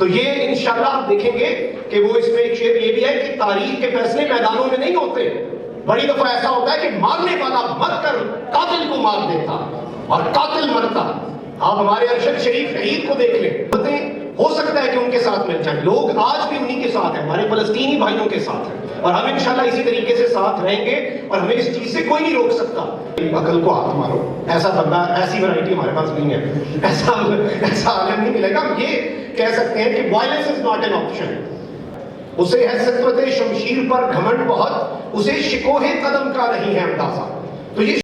تو یہ انشاءاللہ آپ دیکھیں گے کہ وہ اس میں ایک شعر یہ بھی ہے کہ تاریخ کے فیصلے میدانوں میں نہیں ہوتے، بڑی دفعہ ایسا ہوتا ہے کہ مارنے والا مر کر قاتل کو مار دیتا اور قاتل مرتا۔ آپ ہمارے ارشد شریف شہید کو دیکھ لیں، ہو سکتا ہے کہ ان کے ساتھ مل جائیں، لوگ آج بھی انہی کے ساتھ ہیں، ہمارے فلسطینی بھائیوں کے ساتھ ہیں، اور ہم انشاءاللہ اسی طریقے سے ساتھ رہیں گے، اور ہمیں اس چیز سے کوئی نہیں روک سکتا۔ عقل کو ہاتھ مارو، ایسا بندہ، ایسی ورائٹی ہمارے پاس نہیں ہے، ایسا عالم نہیں ملے گا۔ ہم یہ کہہ سکتے ہیں کہ violence is not an option. اسے ہے سطوت شمشیر پر گھمنڈ بہت، اسے شکوہ قدم کا نہیں ہے اندازہ۔ تو یہ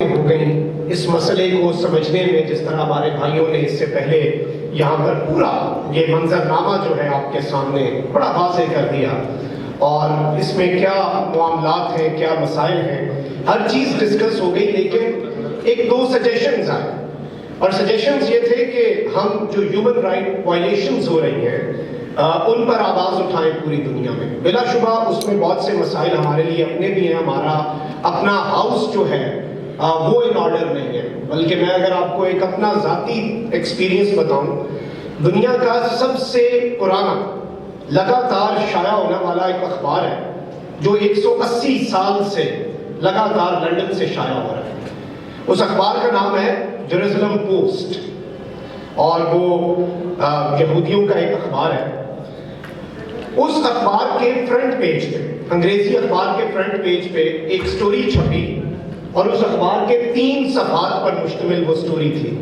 ہو گئی اس مسئلے کو سمجھنے میں، جس طرح ہمارے بھائیوں نے اس سے پہلے یہاں پر پورا یہ منظرنامہ جو ہے آپ کے سامنے بڑا واضح کر دیا، اور اس میں کیا معاملات ہیں، کیا مسائل ہیں، ہر چیز ڈسکس ہو گئی۔ لیکن ایک دو سجیشنز آئے، اور سجیشنز یہ تھے کہ ہم جو ہیومن رائٹ وائلیشنز ہو رہی ہیں ان پر آواز اٹھائیں پوری دنیا میں۔ بلا شبہ اس میں بہت سے مسائل ہمارے لیے اپنے بھی ہیں، ہمارا اپنا ہاؤس جو ہے وہ ان آرڈر نہیں ہے، بلکہ میں اگر آپ کو ایک اپنا ذاتی ایکسپیرینس بتاؤں، دنیا کا سب سے پرانا لگاتار شائع ہونے والا ایک اخبار ہے جو 180 سال سے لگاتار لندن سے شائع ہو رہا ہے۔ اس اخبار کا نام ہے جیروسلم پوسٹ، اور وہ یہودیوں کا ایک اخبار ہے۔ اس اخبار کے فرنٹ پیج پہ، انگریزی اخبار کے فرنٹ پیج پہ ایک سٹوری چھپی، اور اس اخبار کے 3 صفحات پر مشتمل وہ سٹوری تھی،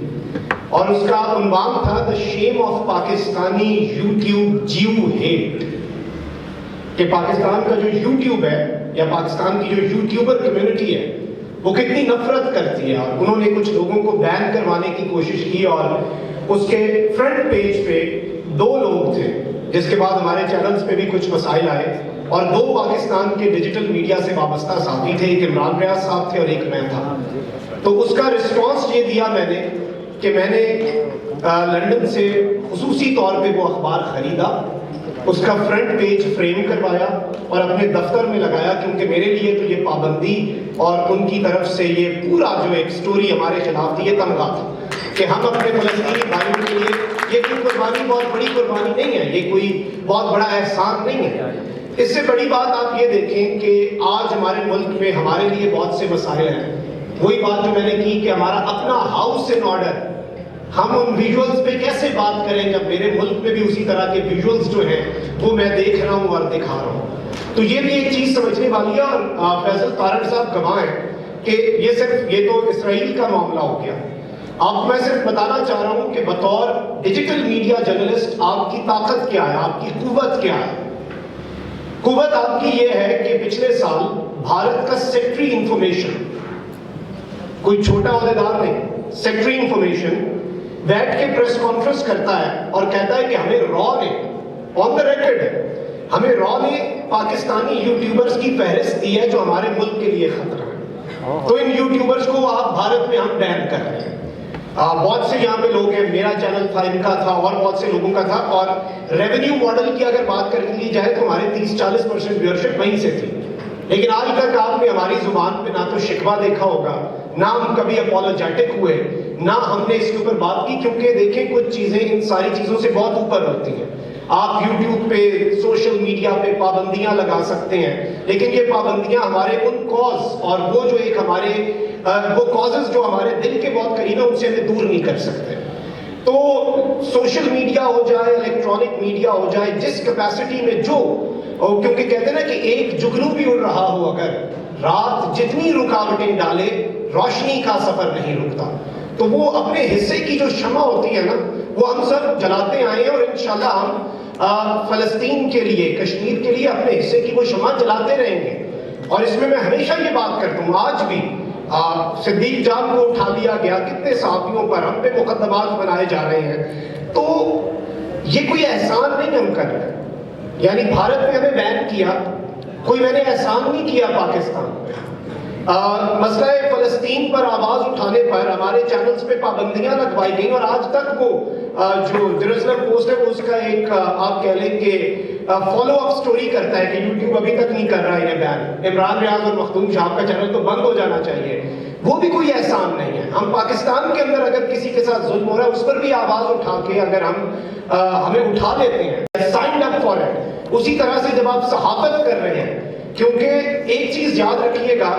اور اس کا عنوان تھا The Shame of Pakistani YouTube Jew Hate، کہ پاکستان کا جو یوٹیوب ہے یا پاکستان کی جو یوٹیوبر کمیونٹی ہے وہ کتنی نفرت کرتی ہے۔ اور انہوں نے کچھ لوگوں کو بین کروانے کی کوشش کی، اور اس کے فرنٹ پیج پہ 2 لوگ تھے، جس کے بعد ہمارے چینلز پہ بھی کچھ مسائل آئے، اور 2 پاکستان کے ڈیجیٹل میڈیا سے وابستہ ساتھی تھے، ایک عمران ریاض صاحب تھے اور ایک میں تھا۔ تو اس کا رسپانس یہ دیا میں نے کہ میں نے لندن سے خصوصی طور پہ وہ اخبار خریدا، اس کا فرنٹ پیج فریم کروایا اور اپنے دفتر میں لگایا، کیونکہ میرے لیے تو یہ پابندی اور ان کی طرف سے یہ پورا جو ایک سٹوری ہمارے خلاف تھی، یہ تمغہ تھا کہ ہم اپنے فلسطینی بھائیوں کے لیے، یہ کوئی قربانی بہت بڑی قربانی نہیں ہے، یہ کوئی بہت بڑا احسان نہیں ہے۔ اس سے بڑی بات آپ یہ دیکھیں کہ آج ہمارے ملک میں ہمارے لیے بہت سے مسائل ہیں، وہی بات جو میں نے کی کہ ہمارا اپنا ہاؤس ان آرڈر، ہم ان ویژولز پہ کیسے بات کریں جب میرے ملک میں بھی اسی طرح کے ویژولز جو ہیں وہ میں دیکھ رہا ہوں اور دکھا رہا ہوں۔ تو یہ بھی ایک چیز سمجھنے والی ہے، اور فیصل طارق صاحب گواہ ہیں کہ یہ تو اسرائیل کا معاملہ ہو گیا۔ آپ کو میں صرف بتانا چاہ رہا ہوں کہ بطور ڈیجیٹل میڈیا جرنلسٹ آپ کی طاقت کیا ہے، آپ کی قوت کیا ہے۔ قوت آپ کی یہ ہے کہ پچھلے سال بھارت کا سیکٹری انفارمیشن، کوئی چھوٹا عہدیدار نہیں، سیکٹری انفارمیشن بیٹھ کے پریس کانفرنس کرتا ہے اور کہتا ہے کہ ہمیں را نے، آن دا ریکارڈ ہے، ہمیں را نے پاکستانی یوٹیوبرز کی فہرست دی ہے جو ہمارے ملک کے لیے خطرہ ہے، تو ان یوٹیوبرز کو آپ بھارت میں ہم بین کر رہے ہیں۔ بہت سے یہاں پہ لوگ ہیں، میرا چینل تھا، ان کا تھا، اور بہت سے لوگوں کا تھا، اور ریونیو ماڈل کی اگر بات کر لی جائے تو ہمارے 30-40% ویورشپ وہیں سے تھی، لیکن آج تک آپ نے ہماری زبان پہ نہ تو شکوہ دیکھا ہوگا، نہ ہم کبھی اپولوجیٹک ہوئے، نہ ہم نے اس کے اوپر بات کی، کیونکہ دیکھیں کچھ چیزیں ان ساری چیزوں سے بہت اوپر ہوتی ہیں۔ آپ یوٹیوب پہ، سوشل میڈیا پہ پابندیاں لگا سکتے ہیں، لیکن یہ پابندیاں ہمارے ان کاز اور وہ جو ایک ہمارے وہ کازز جو ہمارے دل کے بہت قریب ہیں ان سے ہمیں دور نہیں کر سکتے۔ تو سوشل میڈیا ہو جائے، الیکٹرانک میڈیا ہو جائے، جس کیپیسٹی میں جو، کیونکہ کہتے ہیں نا کہ ایک جگنو بھی اڑ رہا ہو اگر، رات جتنی رکاوٹیں ڈالے روشنی کا سفر نہیں رکتا، تو وہ اپنے حصے کی جو شمع ہوتی ہے نا وہ ہم سب جلاتے آئے ہیں، اور انشاءاللہ ہم فلسطین کے لیے، کشمیر کے لیے اپنے حصے کی وہ شمع جلاتے رہیں گے۔ اور اس میں ہمیشہ یہ بات کرتا ہوں، آج بھی صدیق جان کو اٹھا لیا گیا، کتنے صحافیوں پر ہم پہ مقدمات بنائے جا رہے ہیں، تو یہ کوئی احسان نہیں ہم کر رہے ہیں، یعنی بھارت میں ہمیں بین کیا، کوئی میں نے احسان نہیں کیا پاکستان پہ، मसला फ़लस्तीन पर आवाज़ उठाने पर हमारे चैनल्स पे पाबंदियां लगवाई गई और आज तक वो जो जेरूसलम पोस्ट है वो उसका एक आप कह लें कि फॉलो अप स्टोरी करता है कि यूट्यूब अभी तक नहीं कर रहा है ये बैन। इमरान रियाज और मखदूम शाह का चैनल तो बंद हो जाना चाहिए। वो भी कोई एहसान नहीं है। हम पाकिस्तान के अंदर अगर किसी के साथ जुल्म हो रहा है उस पर भी आवाज़ उठा के अगर हम हमें उठा लेते हैं, साइंड अप फॉर इट। उसी तरह से जब आप सहाफत कर रहे हैं, क्योंकि एक चीज याद रखिएगा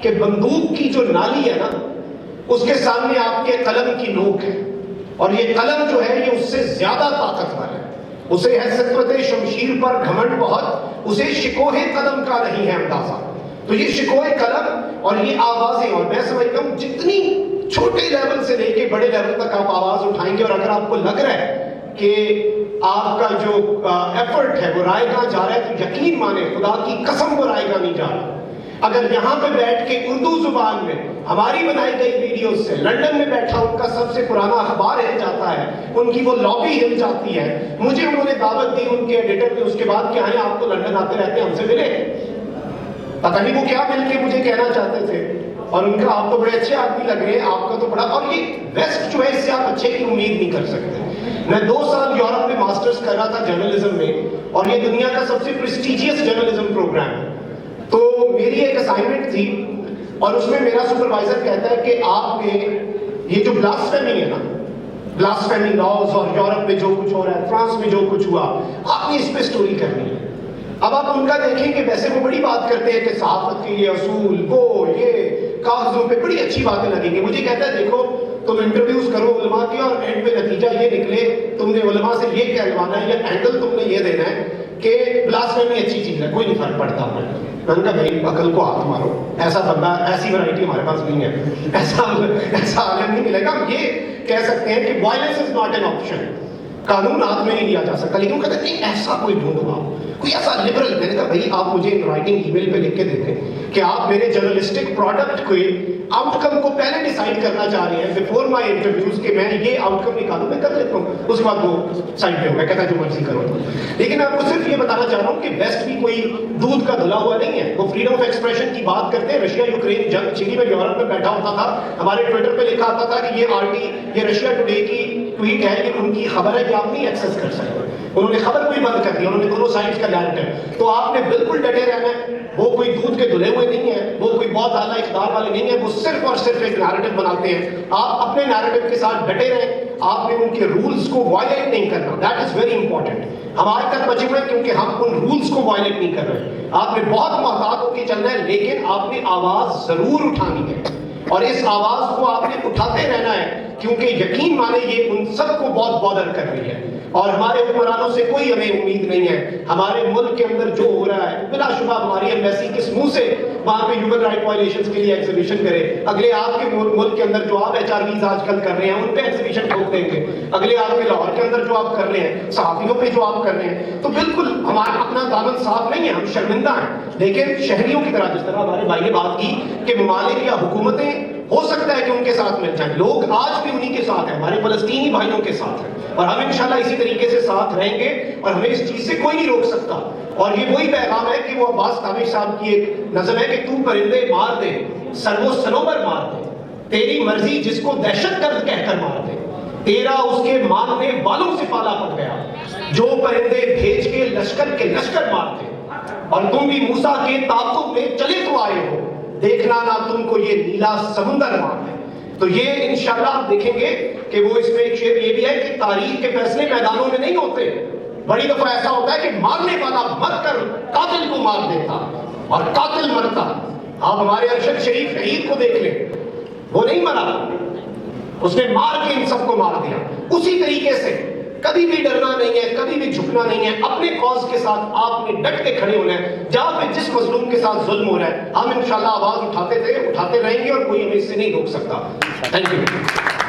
कि बंदूक की जो नाली है ना, उसके सामने आपके कलम की नोक है, और ये कलम जो है ये उससे ज्यादा ताकतवर है। उसे है सतवत शमशीर पर घमंड बहुत, उसे शिकोहे कलम का नहीं है अंदाजा। तो ये शिकोहे कलम और ये आवाजें, और मैं समझता हूँ जितनी छोटे लेवल से लेके बड़े लेवल तक आप आवाज उठाएंगे, और अगर आपको लग रहा है कि आपका जो एफर्ट है वो रायगा जा रहा है, तो यकीन माने खुदा की कसम वो रायगा नहीं जा रहा। अगर यहाँ पे बैठ के उर्दू जुबान में हमारी बनाई गई वीडियो से लंदन में बैठा उनका सबसे पुराना अखबार हिल जाता है, उनकी वो लॉबी हिल जाती है। मुझे उन्होंने दावत दी उनके एडिटर ने उसके बाद कि आए आप तो लंदन आते रहते हैं, हमसे मिले। पता नहीं वो क्या मिल के मुझे कहना चाहते थे, और उनका आप तो बड़े अच्छे आदमी लग रहे हैं, आपका तो बड़ा, और ये वेस्ट जो है इससे आप अच्छे की उम्मीद नहीं कर सकते। मैं 2 साल यूरोप में मास्टर्स कर रहा था जर्नलिज्म में, और ये दुनिया का सबसे प्रेस्टिजियस जर्नलिज्म प्रोग्राम है। तो मेरी एक असाइनमेंट थी, और उसमें मेरा सुपरवाइजर कहता है कि आपने ये जो ब्लास्फेमी है ना, ब्लास्फेमी लॉज और यूरोप में जो कुछ हो रहा है, फ्रांस में जो कुछ हुआ, आपने इस पे स्टोरी करनी है। अब आप उनका देखें कि वैसे वो बड़ी बात करते हैं कि सहाफत के ये असूल, वो ये कागजों पे बड़ी अच्छी बातें लगेंगी। मुझे कहता है देखो तुम इंटरव्यूज करो उलमा के, और एंड पे नतीजा ये निकले तुमने उलमा से ये कहलवाना है, या एंगल तुमने ये देना है कि ब्लास्फेमी अच्छी चीज है, कोई नहीं फर्क पड़ता। मैंने कहा भाई अकल को हाथ मारो, ऐसा बंदा, ऐसी वैरायटी हमारे पास नहीं है, ऐसा आलम नहीं मिलेगा। हम ये कह सकते हैं कि violence is not an option, कानून हाथ में नहीं लिया जा सकता। लेकिन कहते नहीं ऐसा कोई ढूंढो आप, कोई ऐसा लिबरल। मैंने कहा भाई आप मुझे इन राइटिंग ईमेल पे लिख के देते कि आप मेरे जर्नलिस्टिक प्रोडक्ट के आउटकम को पहले डिसाइड करना चाह रहे हैं बिफोर माय इंटरव्यूज, के मैं ये आउटकम निकालूं, मैं कर लेता हूँ। उसके बाद वो साइड पे होगा, कहता है जो मर्जी करो। लेकिन आपको सिर्फ ये बताना चाह रहा हूँ कि वेस्ट भी कोई दूध का धुला हुआ नहीं है। वो फ्रीडम ऑफ एक्सप्रेशन की बात करते हैं। रशिया यूक्रेन जंग छिड़ी में यूरोप में बैठा होता था, हमारे ट्विटर पे लिखा आता था कि ये रशिया टुडे की ट्वीट है, ये उनकी खबर है कि आप नहीं एक्सेस कर सकते। उन्होंने खबर कोई बंद कर दी, उन्होंने दोनों साइड्स का नैरेटिव। तो आपने बिल्कुल डटे रहना है। वो कोई दूध के धुले हुए नहीं है, वो कोई बहुत आला इख्तियार वाले नहीं है, वो सिर्फ और सिर्फ एक नैरेटिव बनाते हैं। आप अपने नैरेटिव के साथ डटे रहें, आपने उनके रूल्स को वायलेट नहीं करना, दैट इज वेरी इंपॉर्टेंट। हम आज तक बचे हुए क्योंकि हम उन रूल्स को वायलेट नहीं कर रहे। आपने बहुत मोहतात होकर चलना है, लेकिन आपने आवाज जरूर उठानी है, और इस आवाज को आपने उठाते रहना है, क्योंकि यकीन माने ये उन सबको बहुत बॉदर कर रही है। और हमारे हुक्मरानों से कोई हमें उम्मीद नहीं है। हमारे मुल्क के अंदर जो हो रहा है, बिलाशुबा हमारी एम्बेसी किस मुंह से वहां पे ह्यूमन राइट वायलेशंस के लिए एग्जीबिशन करे। अगले आपके मुल्क के अंदर जो आप HRVs आजकल कर रहे हैं उन पे एग्जीबिशन ठोक देंगे। अगले आपके लाहौर के अंदर जो आप कर रहे हैं, सहाफियों पे जो आप कर रहे हैं, तो बिल्कुल हमारा अपना दामन साफ नहीं है, हम शर्मिंदा हैं। लेकिन शहरियों की तरह, जिस तरह हमारे भाई ने बात की कि ममालिक या हुकूमतें हो सकता है कि उनके साथ मिल जाए, लोग आज भी उन्हीं के साथ हैं, हमारे फलस्तीनी भाइयों के साथ हैं, और हम इंशाल्लाह इसी तरीके से साथ रहेंगे, और हमें इस चीज से कोई नहीं रोक सकता। और ये वही पैगाम है कि वो अब्बास ताबिश साहब की एक नज़म है कि तू परिंदे मार दे, सर्वो सनोबर मार दे, तेरी मर्जी जिसको दहशतगर्द कहकर मार दे, तेरा उसके मारने वालों से पाला पड़ गया, जो परिंदे भेज के लश्कर मार दे, और तुम भी मूसा के ताक़ुब में चले तो आए हो, देखना ना तुमको ये नीला समुंदर मार है। तो ये इंशाल्लाह आप देखेंगे कि वो इसमें एक शेर ये भी है कि तारीख के फैसले मैदानों में नहीं होते, बड़ी दफा ऐसा होता है कि मारने वाला मरकर कातिल को मार देता और कातिल मरता। आप हमारे अरशद शरीफ शहीद को देख लें, वो नहीं मरा, उसने मार के इन सबको मार दिया। उसी तरीके से कभी भी डरना नहीं है, कभी भी झुकना नहीं है, अपने कॉज के साथ आपने डट के खड़े होना है। जहां पे जिस मजलूम के साथ जुल्म हो रहा है, हम इंशाल्लाह आवाज उठाते थे, उठाते रहेंगे, और कोई हमें इससे नहीं रोक सकता। Thank you.